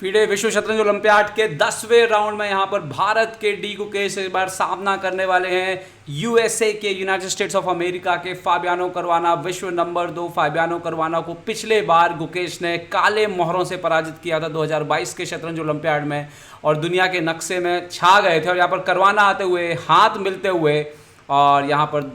FIDE विश्व शतरंज olympiad के 10वें राउंड में यहाँ पर भारत के डी गुकेश इस बार सामना करने वाले हैं यूएसए के यूनाइटेड स्टेट्स ऑफ अमेरिका के फाबियानो करवाना। विश्व नंबर 2 फाबियानो करवाना को पिछले बार गुकेश ने काले मोहरों से पराजित किया था 2022 के शतरंज ओलंपियाड में और दुनिया के नक्शे में छा गए थे। और यहाँ पर करवाना आते हुए हाथ मिलते हुए और यहाँ पर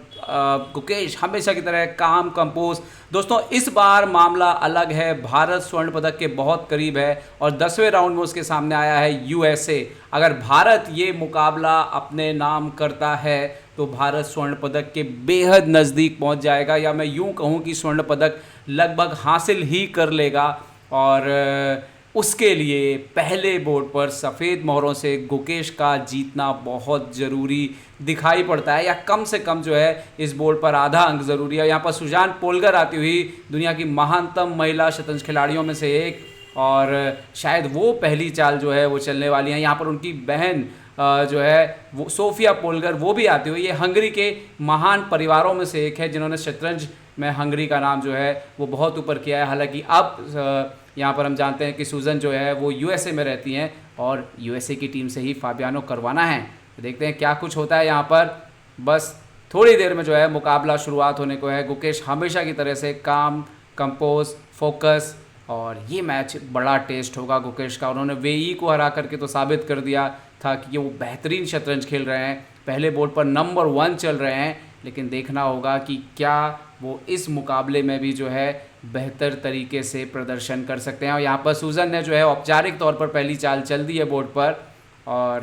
गुकेश हमेशा की तरह काम कंपोज। दोस्तों इस बार मामला अलग है, भारत स्वर्ण पदक के बहुत करीब है और 10वें राउंड में उसके सामने आया है यूएसए। अगर भारत ये मुकाबला अपने नाम करता है तो भारत स्वर्ण पदक के बेहद नज़दीक पहुंच जाएगा, या मैं यूं कहूं कि स्वर्ण पदक लगभग हासिल ही कर लेगा। और उसके लिए पहले बोर्ड पर सफ़ेद मोहरों से गुकेश का जीतना बहुत ज़रूरी दिखाई पड़ता है, या कम से कम जो है इस बोर्ड पर आधा अंक ज़रूरी है। यहाँ पर सुजान पोल्गर आती हुई दुनिया की महानतम महिला शतरंज खिलाड़ियों में से एक, और शायद वो पहली चाल जो है वो चलने वाली हैं। यहाँ पर उनकी बहन जो है वो सोफिया पोल्गर वो भी आती हुई। ये हंगरी के महान परिवारों में से एक है जिन्होंने शतरंज में हंगरी का नाम जो है वो बहुत ऊपर किया है। हालांकि अब यहाँ पर हम जानते हैं कि सूजन जो है वो यूएसए में रहती हैं और यूएसए की टीम से ही फाबियानो करवाना है। तो देखते हैं क्या कुछ होता है यहाँ पर। बस थोड़ी देर में जो है मुकाबला शुरुआत होने को है। गुकेश हमेशा की तरह से काम कंपोज फोकस, और ये मैच बड़ा टेस्ट होगा गुकेश का। उन्होंने वेई को हरा करके तो साबित कर दिया था कि वो बेहतरीन शतरंज खेल रहे हैं, पहले बोर्ड पर नंबर 1 चल रहे हैं, लेकिन देखना होगा कि क्या वो इस मुकाबले में भी जो है बेहतर तरीके से प्रदर्शन कर सकते हैं। और यहाँ पर सूजन ने जो है औपचारिक तौर पर पहली चाल चल दी है बोर्ड पर। और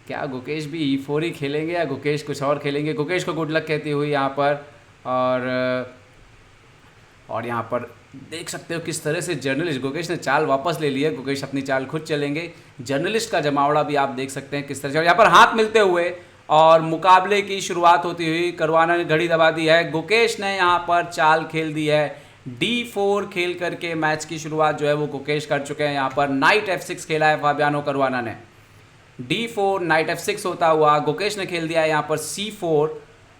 क्या गुकेश भी E4 ही खेलेंगे या गुकेश कुछ और खेलेंगे? गुकेश को गुड लक कहती हुई यहाँ पर। और यहाँ पर देख सकते हो किस तरह से जर्नलिस्ट, गुकेश ने चाल वापस ले ली है, गुकेश अपनी चाल खुद चलेंगे। जर्नलिस्ट का जमावड़ा भी आप देख सकते हैं किस तरह से। और यहाँ पर हाथ मिलते हुए और मुकाबले की शुरुआत होती हुई करवाना ने घड़ी दबा दी है। गुकेश ने यहाँ पर चाल खेल दी है D4 खेल करके मैच की शुरुआत जो है वो गुकेश कर चुके हैं। यहाँ पर नाइट F6 खेला है फाबियानो करवाना ने। D4 नाइट F6 होता हुआ गुकेश ने खेल दिया है यहाँ पर C4।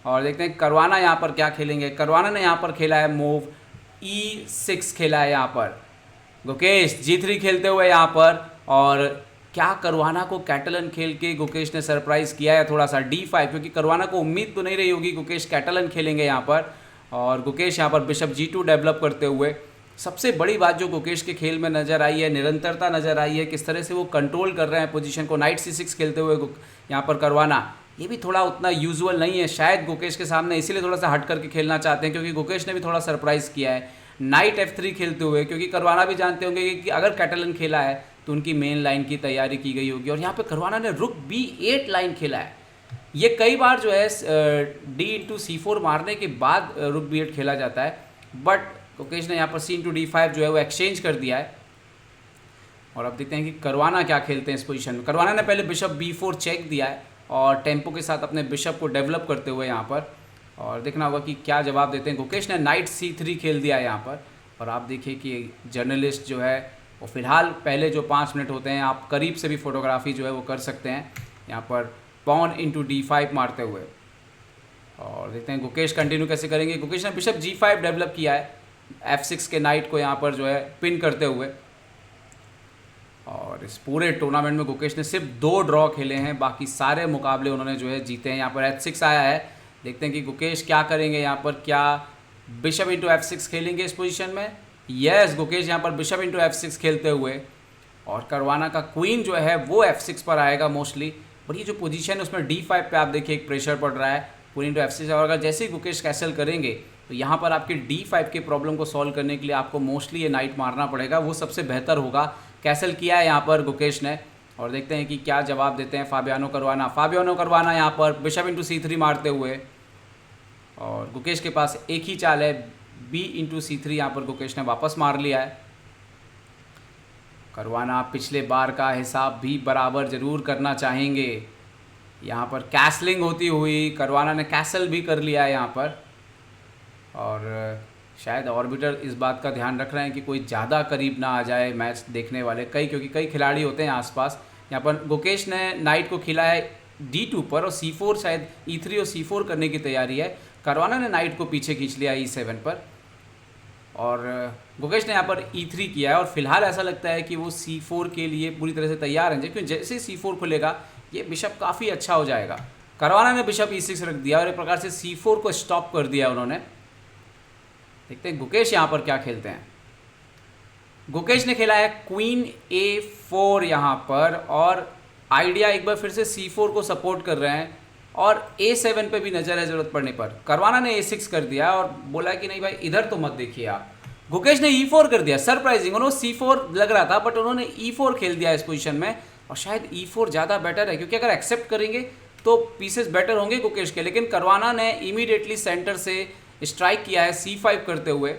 और देखते हैं करवाना यहाँ पर क्या खेलेंगे। करवाना ने यहाँ पर खेला है मूव E6 खेला है यहाँ पर। गुकेश G3 खेलते हुए यहाँ पर। और क्या करवाना को कैटलन खेल के गुकेश ने सरप्राइज़ किया है थोड़ा सा D5, क्योंकि करवाना को उम्मीद तो नहीं रही होगी गुकेश कैटलन खेलेंगे यहाँ पर। और गुकेश यहाँ पर बिशप G2 डेवलप करते हुए। सबसे बड़ी बात जो गुकेश के खेल में नज़र आई है, निरंतरता नज़र आई है, किस तरह से वो कंट्रोल कर रहे हैं पोजीशन को। नाइट C6 खेलते हुए यहाँ पर करवाना, ये भी थोड़ा उतना यूजुअल नहीं है शायद गुकेश के सामने, इसीलिए थोड़ा सा हट करके खेलना चाहते हैं, क्योंकि गुकेश ने भी थोड़ा सरप्राइज़ किया है नाइट F3 खेलते हुए, क्योंकि करवाना भी जानते होंगे कि अगर कैटलन खेला है तो उनकी मेन लाइन की तैयारी की गई होगी। और यहाँ पर करवाना ने रुक B8 लाइन खेला है। ये कई बार जो है D/C4 मारने के बाद रुक B8 खेला जाता है, बट गुकेश ने यहाँ पर C/D5 जो है वो एक्सचेंज कर दिया है। और अब देखते हैं कि करवाना क्या खेलते हैं इस पोजीशन में। करवाना ने पहले बिशप B4 चेक दिया है और टेम्पो के साथ अपने बिशप को डेवलप करते हुए यहाँ पर। और देखना होगा कि क्या जवाब देते हैं। गुकेश ने नाइट C3 खेल दिया है यहाँ पर। और आप देखिए कि जर्नलिस्ट जो है वो फिलहाल पहले जो 5 मिनट होते हैं आप करीब से भी फोटोग्राफी जो है वो कर सकते हैं यहाँ पर पॉन इंटू D5 मारते हुए। और देखते हैं गुकेश कंटिन्यू कैसे करेंगे। गुकेश ने बिशप G5 डेवलप किया है F6 के नाइट को यहाँ पर जो है पिन करते हुए। और इस पूरे टूर्नामेंट में गुकेश ने सिर्फ 2 ड्रॉ खेले हैं, बाकी सारे मुकाबले उन्होंने जो है जीते हैं। यहाँ पर H6 आया है, देखते हैं कि गुकेश क्या करेंगे यहाँ पर। क्या बिशप इंटू F6 खेलेंगे इस पोजीशन में? यस, गुकेश यहाँ पर बिशप इंटू F6 खेलते हुए। और करवाना का क्वीन जो है वो F6 पर आएगा मोस्टली, बट ये जो पोजीशन है उसमें D5 पे आप देखिए एक प्रेशर पड़ रहा है क्वीन इंटू F6। और अगर जैसे ही गुकेश कैसल करेंगे तो यहाँ पर आपके D5 के प्रॉब्लम को सॉल्व करने के लिए आपको मोस्टली ये नाइट मारना पड़ेगा, वो सबसे बेहतर होगा। कैसल किया है यहाँ पर गुकेश ने। और देखते हैं कि क्या जवाब देते हैं फाबियानो करवाना। फाबियानो करवाना यहाँ पर बिशप इंटू C3 मारते हुए। और गुकेश के पास एक ही चाल है B/C3, यहाँ पर गुकेश ने वापस मार लिया है। करवाना पिछले बार का हिसाब भी बराबर ज़रूर करना चाहेंगे। यहाँ पर कैसलिंग होती हुई करवाना ने कैसल भी कर लिया है यहाँ पर। और शायद ऑर्बिटर इस बात का ध्यान रख रहे हैं कि कोई ज़्यादा करीब ना आ जाए मैच देखने वाले, क्योंकि कई खिलाड़ी होते हैं आसपास। यहाँ पर गुकेश ने नाइट को खिला है D2 पर और C4 शायद E3 और C4 करने की तैयारी है। करवाना ने नाइट को पीछे खींच लिया E7 पर। और गुकेश ने यहाँ पर E3 किया है और फिलहाल ऐसा लगता है कि वो C4 के लिए पूरी तरह से तैयार हैं, क्योंकि जैसे C4 खुलेगा ये बिशप काफ़ी अच्छा हो जाएगा। करवाना ने बिशप E6 रख दिया और एक प्रकार से C4 को स्टॉप कर दिया उन्होंने। देखते हैं गुकेश यहाँ पर क्या खेलते हैं। गुकेश ने खेला है क्वीन A4 यहाँ पर, और आइडिया एक बार फिर से C4 को सपोर्ट कर रहे हैं और A7 पे भी नज़र है ज़रूरत पड़ने पर। करवाना ने A6 कर दिया और बोला कि नहीं भाई इधर तो मत देखिए आप। गुकेश ने E4 कर दिया, सरप्राइजिंग। उन्होंने C4 लग रहा था बट उन्होंने E4 खेल दिया इस पोजीशन में, और शायद E4 ज़्यादा बेटर है क्योंकि अगर एक्सेप्ट करेंगे तो पीसेस बेटर होंगे गुकेश के। लेकिन करवाना ने इमीडिएटली सेंटर से स्ट्राइक किया है C5 करते हुए।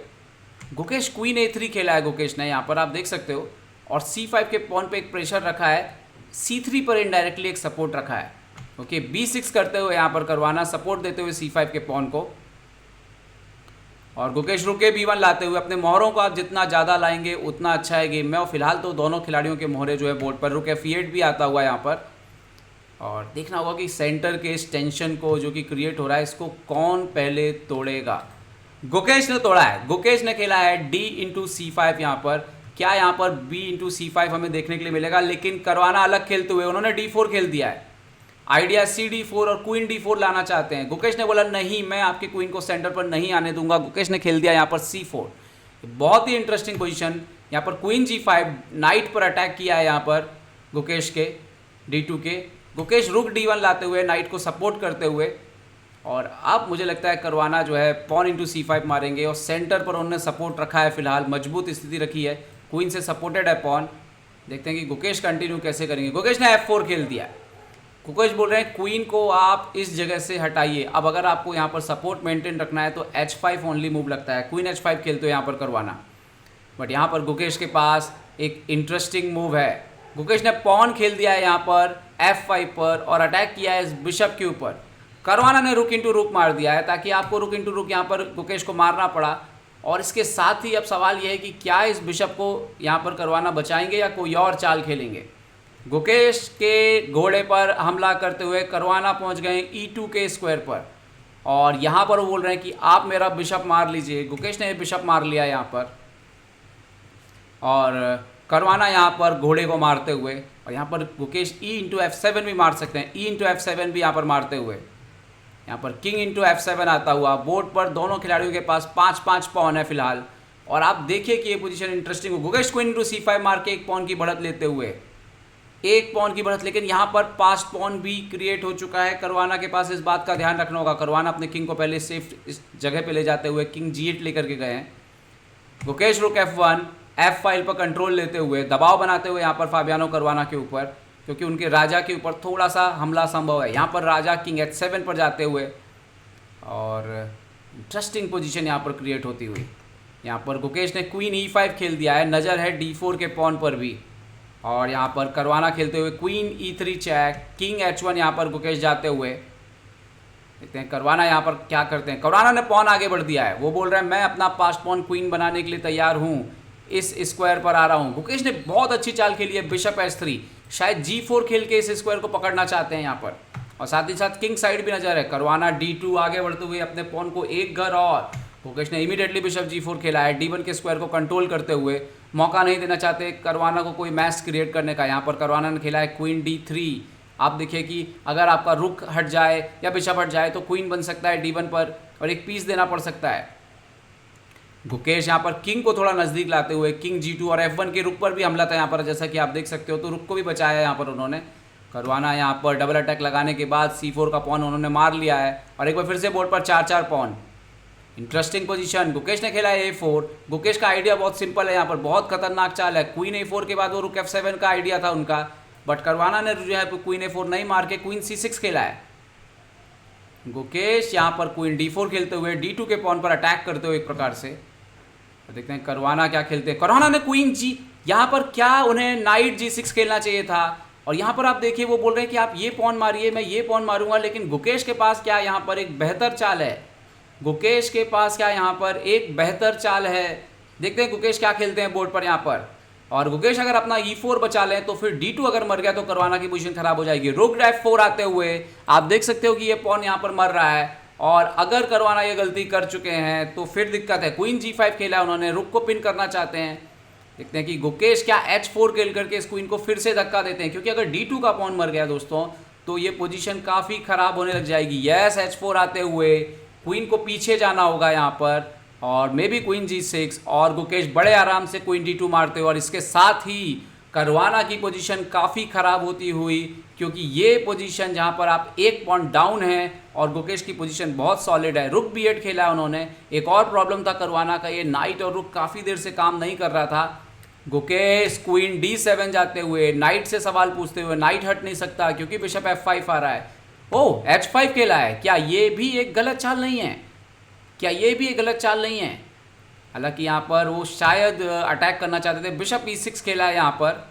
गुकेश क्वीन A3 खेला है गुकेश ने, यहाँ पर आप देख सकते हो, और C5 के पॉन पे एक प्रेशर रखा है, C3 पर इनडायरेक्टली एक सपोर्ट रखा है। ओके, B6 करते हुए यहाँ पर करवाना सपोर्ट देते हुए C5 के पॉन को, और गुकेश रुके B1 लाते हुए। अपने मोहरों को आप जितना ज़्यादा लाएंगे उतना अच्छा है गेम में, और फिलहाल तो दोनों खिलाड़ियों के मोहरे जो है बोर्ड पर, रुक F8 भी आता हुआ यहाँ पर। और देखना होगा कि सेंटर के इस टेंशन को जो कि क्रिएट हो रहा है इसको कौन पहले तोड़ेगा। गुकेश ने तोड़ा है, गुकेश ने खेला है D/C5 यहाँ पर। क्या यहाँ पर B/C5 हमें देखने के लिए मिलेगा, लेकिन करवाना अलग खेलते हुए उन्होंने D4 खेल दिया है। आइडिया CD4 और क्वीन D4 लाना चाहते हैं। गुकेश ने बोला नहीं, मैं आपकी क्वीन को सेंटर पर नहीं आने दूंगा। गुकेश ने खेल दिया यहाँ पर C4। बहुत ही इंटरेस्टिंग पोजीशन। यहाँ पर क्वीन G5, नाइट पर अटैक किया है यहाँ पर गुकेश के D2 के। गुकेश रुक D1 लाते हुए नाइट को सपोर्ट करते हुए, और अब मुझे लगता है करवाना जो है Pawn/C5 मारेंगे, और सेंटर पर उन्होंने सपोर्ट रखा है, फिलहाल मजबूत स्थिति रखी है, क्वीन से सपोर्टेड है पॉन। देखते हैं कि गुकेश कंटिन्यू कैसे करेंगे। गुकेश ने F4 खेल दिया। गुकेश बोल रहे हैं क्वीन को आप इस जगह से हटाइए। अब अगर आपको यहाँ पर सपोर्ट मेंटेन रखना है तो H5 ओनली मूव लगता है। क्वीन H5 खेलते हो यहाँ पर करवाना, बट यहाँ पर गुकेश के पास एक इंटरेस्टिंग मूव है। गुकेश ने पॉन खेल दिया है यहाँ पर F5 पर और अटैक किया है इस बिशप के ऊपर। करवाना ने रुक इंटू रुक मार दिया है, ताकि आपको रुक इंटू रुक यहाँ पर गुकेश को मारना पड़ा। और इसके साथ ही अब सवाल यह है कि क्या इस बिशप को यहाँ पर करवाना बचाएंगे या कोई और चाल खेलेंगे। गुकेश के घोड़े पर हमला करते हुए करवाना पहुँच गए E2 के स्क्वायर पर, और यहाँ पर वो बोल रहे हैं कि आप मेरा बिशप मार लीजिए। गुकेश ने बिशप मार लिया यहाँ पर, और करवाना यहाँ पर घोड़े को मारते हुए, और यहाँ पर गुकेश E/F7 भी मार सकते हैं। E/F7 भी यहाँ पर मारते हुए, यहाँ पर King/F7 आता हुआ। बोर्ड पर दोनों खिलाड़ियों के पास 5-5 पॉन है फिलहाल, और आप देखिए कि ये पोजीशन इंटरेस्टिंग हो। गुकेश Queen/C5 मार के एक पॉन की बढ़त लेते हुए, एक पॉन की बढ़त, लेकिन यहाँ पर 5 पॉन भी क्रिएट हो चुका है। करवाना के पास इस बात का ध्यान रखना होगा। करवाना अपने किंग को पहले सेफ इस जगह पे ले जाते हुए King G8 लेकर के गए हैं। गुकेश रुक F1, F5 पर कंट्रोल लेते हुए, दबाव बनाते हुए यहाँ पर फाबियानो करवाना के ऊपर, क्योंकि उनके राजा के ऊपर थोड़ा सा हमला संभव है। यहाँ पर राजा King H7 पर जाते हुए, और इंटरेस्टिंग पोजीशन यहाँ पर क्रिएट होती हुई। यहाँ पर गुकेश ने क्वीन E5 खेल दिया है, नज़र है D4 के पॉन पर भी, और यहाँ पर करवाना खेलते हुए queen E3 check, King H1 यहाँ पर गुकेश जाते हुए। देखते हैं करवाना यहाँ पर क्या करते हैं। करवाना ने पॉन आगे बढ़ दिया है, वो बोल रहे हैं मैं अपना पास पॉन क्वीन बनाने के लिए तैयार हूँ, इस स्क्वायर पर आ रहा हूँ। गुकेश ने बहुत अच्छी चाल खेली है, बिशप H3, शायद G4 खेल के इस स्क्वायर को पकड़ना चाहते हैं यहाँ पर, और साथ ही साथ किंग साइड भी नजर है। करवाना D2 आगे बढ़ते हुए अपने पॉन को एक घर, और गुकेश ने इमीडिएटली बिशप G4 खेला है, D1 के स्क्वायर को कंट्रोल करते हुए। मौका नहीं देना चाहते करवाना को कोई मैच क्रिएट करने का। यहाँ पर करवाना ने खेला है क्वीन D3। आप देखिए कि अगर आपका रुक हट जाए या बिशप हट जाए तो क्वीन बन सकता है D1 पर, और एक पीस देना पड़ सकता है। गुकेश यहाँ पर किंग को थोड़ा नज़दीक लाते हुए King G2 और F1 के रुक पर भी हमला था यहाँ पर, जैसा कि आप देख सकते हो, तो रुक को भी बचाया है यहाँ पर उन्होंने। करवाना यहाँ पर डबल अटैक लगाने के बाद C4 का पॉन उन्होंने मार लिया है, और एक बार फिर से बोर्ड पर 4-4 पॉन। Interesting position. गुकेश ने खेला है A4। गुकेश का आइडिया बहुत सिंपल है, यहाँ पर बहुत खतरनाक चाल है। क्वीन A4 के बाद वो रुक F7 का आइडिया था उनका, बट करवाना ने जो है क्वीन A4 नहीं मार के क्वीन C6 खेला है। गुकेश यहाँ पर क्वीन D4 खेलते हुए D2 के पॉन पर अटैक करते हुए एक प्रकार से। तो देखते हैं करवाना क्या खेलते हैं। करवाना ने क्वीन G, यहाँ पर क्या उन्हें नाइट G6 खेलना चाहिए था, और यहाँ पर आप देखिए वो बोल रहे हैं कि आप ये पॉन मारिए, मैं ये पॉन मारूंगा। लेकिन गुकेश के पास क्या यहाँ पर एक बेहतर चाल है, गुकेश के पास क्या यहाँ पर एक बेहतर चाल है। देखते हैं गुकेश क्या खेलते हैं बोर्ड पर यहाँ पर। और गुकेश अगर अपना E4 बचा लें तो फिर D2 अगर मर गया तो करवाना की पोजीशन खराब हो जाएगी। रुक F4 आते हुए आप देख सकते हो कि ये पॉन यहाँ पर मर रहा है, और अगर करवाना ये गलती कर चुके हैं तो फिर दिक्कत है। क्वीन G5 खेला है उन्होंने, रुक को पिन करना चाहते हैं। देखते हैं कि गुकेश क्या H4 खेल करके इस क्वीन को फिर से धक्का देते हैं, क्योंकि अगर D2 का पॉन मर गया दोस्तों तो ये पोजीशन काफ़ी ख़राब होने लग जाएगी। यस, H4 आते हुए क्वीन को पीछे जाना होगा यहाँ पर, और मे बी क्वीन G6, और गुकेश बड़े आराम से क्वीन D2 मारते हुए, और इसके साथ ही करवाना की पोजीशन काफ़ी ख़राब होती हुई, क्योंकि ये पोजीशन जहाँ पर आप एक पॉइंट डाउन है और गुकेश की पोजीशन बहुत सॉलिड है। रुक B8 खेला है उन्होंने। एक और प्रॉब्लम था करवाना का, ये नाइट और रुक काफ़ी देर से काम नहीं कर रहा था। गुकेश क्वीन D7 जाते हुए नाइट से सवाल पूछते हुए, नाइट हट नहीं सकता क्योंकि बिशप F5 आ रहा है। ओह, H5 खेला है। क्या ये भी एक गलत चाल नहीं है? क्या ये भी एक गलत चाल नहीं है? हालांकि यहाँ पर वो शायद अटैक करना चाहते थे। बिशप E6 खेला है यहाँ पर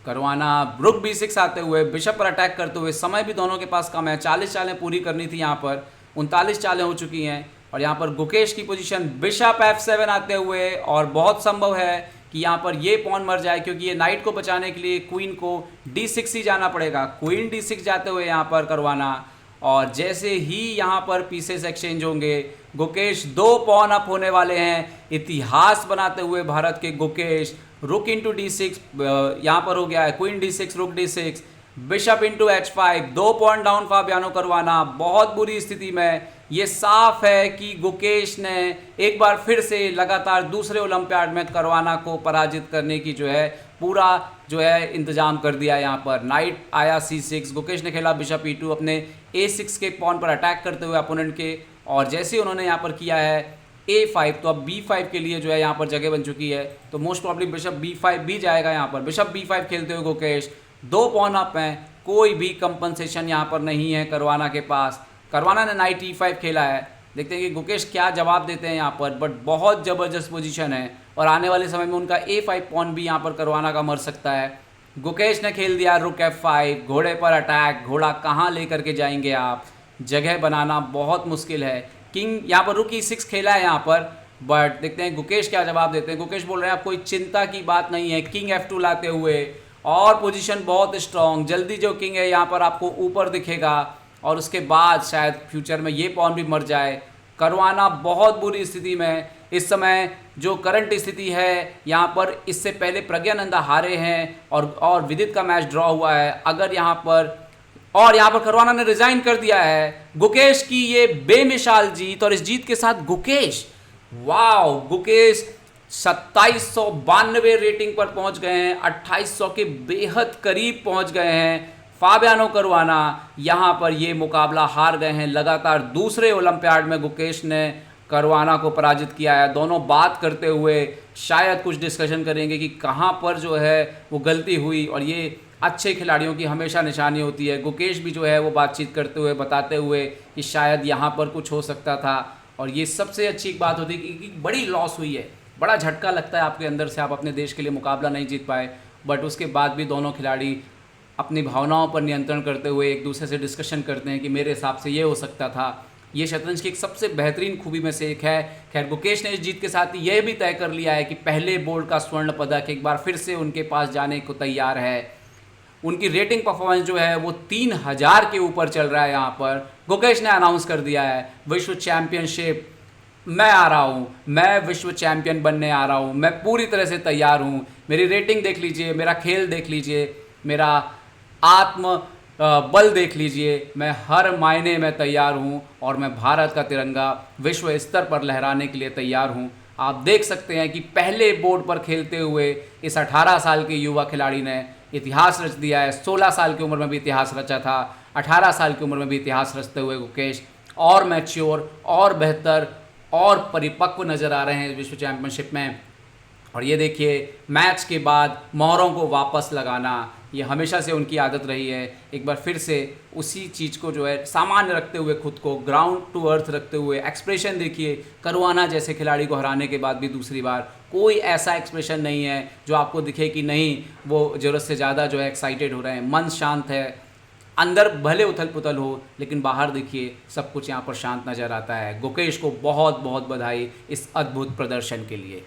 करवाना। रुक B6 आते हुए बिशप पर अटैक करते हुए, समय भी दोनों के पास कम है, 40 चालें पूरी करनी थी, यहाँ पर 39 चालें हो चुकी हैं। और यहाँ पर गुकेश की पोजीशन बिशप F7 आते हुए, और बहुत संभव है कि यहाँ पर ये पॉन मर जाए, क्योंकि ये नाइट को बचाने के लिए क्वीन को D6 ही जाना पड़ेगा। क्वीन D6 जाते हुए यहाँ पर करवाना, और जैसे ही यहाँ पर पीसेस एक्सचेंज होंगे गुकेश 2 पॉन अप होने वाले हैं। इतिहास बनाते हुए भारत के गुकेश, रुक इंटू D6 यहाँ पर हो गया है, क्वीन D6 रुक D6, bishop into H5, 2 point down Fabiano करवाना बहुत बुरी स्थिति में। ये साफ है कि गुकेश ने एक बार फिर से लगातार दूसरे ओलंपियाड में करवाना को पराजित करने की जो है पूरा जो है इंतजाम कर दिया। यहाँ पर नाइट आया C6, गुकेश ने खेला बिशप E2 अपने A6 के पॉन पर अटैक करते हुए अपोनेंट के, और जैसे ही उन्होंने यहाँ पर किया है A5, तो अब B5 के लिए जो है यहाँ पर जगह बन चुकी है, तो मोस्ट प्रॉब्ली बिशप B5 भी जाएगा। यहाँ पर बिशप B5 खेलते हुए गुकेश 2 पॉन अप हैं, कोई भी कंपनसेशन यहाँ पर नहीं है करवाना के पास। करवाना ने नाइट E5 खेला है, देखते हैं कि गुकेश क्या जवाब देते हैं यहाँ पर, बट बहुत ज़बरदस्त पोजीशन है, और आने वाले समय में उनका A5 पॉन भी यहाँ पर करवाना का मर सकता है। गुकेश ने खेल दिया रुक F5, घोड़े पर अटैक। घोड़ा कहाँ लेकर के जाएंगे आप? जगह बनाना बहुत मुश्किल है। किंग यहाँ पर रुक E6 खेला है यहाँ पर, बट देखते हैं गुकेश क्या जवाब देते हैं। गुकेश बोल रहे हैं आप कोई चिंता की बात नहीं है, किंग F2 लाते हुए, और पोजीशन बहुत स्ट्रॉन्ग। जल्दी जो किंग है यहाँ पर आपको ऊपर दिखेगा, और उसके बाद शायद फ्यूचर में ये पॉन भी मर जाए। करवाना बहुत बुरी स्थिति में इस समय जो करंट स्थिति है यहाँ पर, इससे पहले प्रज्ञानंदा हारे हैं और विदित का मैच ड्रॉ हुआ है। अगर यहाँ पर करवाना ने रिजाइन कर दिया है। गुकेश की ये बेमिसाल जीत, और इस जीत के साथ गुकेश, वाओ, गुकेश 2792 रेटिंग पर पहुंच गए हैं, 2800 के बेहद करीब पहुंच गए हैं। फाबियानो करवाना यहाँ पर ये मुकाबला हार गए हैं। लगातार दूसरे ओलंपियाड में गुकेश ने करवाना को पराजित किया है। दोनों बात करते हुए शायद कुछ डिस्कशन करेंगे कि कहाँ पर जो है वो गलती हुई, और ये अच्छे खिलाड़ियों की हमेशा निशानी होती है। गुकेश भी जो है वो बातचीत करते हुए बताते हुए कि शायद यहाँ पर कुछ हो सकता था, और ये सबसे अच्छी बात होती है कि बड़ी लॉस हुई है, बड़ा झटका लगता है आपके अंदर से, आप अपने देश के लिए मुकाबला नहीं जीत पाए, बट उसके बाद भी दोनों खिलाड़ी अपनी भावनाओं पर नियंत्रण करते हुए एक दूसरे से डिस्कशन करते हैं कि मेरे हिसाब से ये हो सकता था। ये शतरंज की एक सबसे बेहतरीन खूबी में से एक है। खैर, गुकेश ने इस जीत के साथ यह भी तय कर लिया है कि पहले बोर्ड का स्वर्ण पदक एक बार फिर से उनके पास जाने को तैयार है। उनकी रेटिंग परफॉर्मेंस जो है वो 3000 के ऊपर चल रहा है। यहाँ पर गुकेश ने अनाउंस कर दिया है विश्व चैम्पियनशिप मैं आ रहा हूँ, मैं विश्व चैम्पियन बनने आ रहा हूँ, मैं पूरी तरह से तैयार हूँ। मेरी रेटिंग देख लीजिए, मेरा खेल देख लीजिए, मेरा आत्म बल देख लीजिए, मैं हर मायने में तैयार हूँ, और मैं भारत का तिरंगा विश्व स्तर पर लहराने के लिए तैयार हूँ। आप देख सकते हैं कि पहले बोर्ड पर खेलते हुए इस 18 साल के युवा खिलाड़ी ने इतिहास रच दिया है। 16 साल की उम्र में भी इतिहास रचा था, 18 साल की उम्र में भी इतिहास रचते हुए गुकेश और मैच्योर और बेहतर और परिपक्व नज़र आ रहे हैं विश्व चैम्पियनशिप में। और ये देखिए, मैच के बाद मोहरों को वापस लगाना, ये हमेशा से उनकी आदत रही है। एक बार फिर से उसी चीज़ को जो है सामान्य रखते हुए, खुद को ग्राउंड टू अर्थ रखते हुए एक्सप्रेशन देखिए। करवाना जैसे खिलाड़ी को हराने के बाद भी दूसरी बार कोई ऐसा एक्सप्रेशन नहीं है जो आपको दिखे कि नहीं वो ज़रूरत से ज़्यादा जो है एक्साइटेड हो रहे हैं। मन शांत है, अंदर भले उथल पुथल हो, लेकिन बाहर देखिए सब कुछ यहाँ पर शांत नज़र आता है। गुकेश को बहुत बहुत बधाई इस अद्भुत प्रदर्शन के लिए।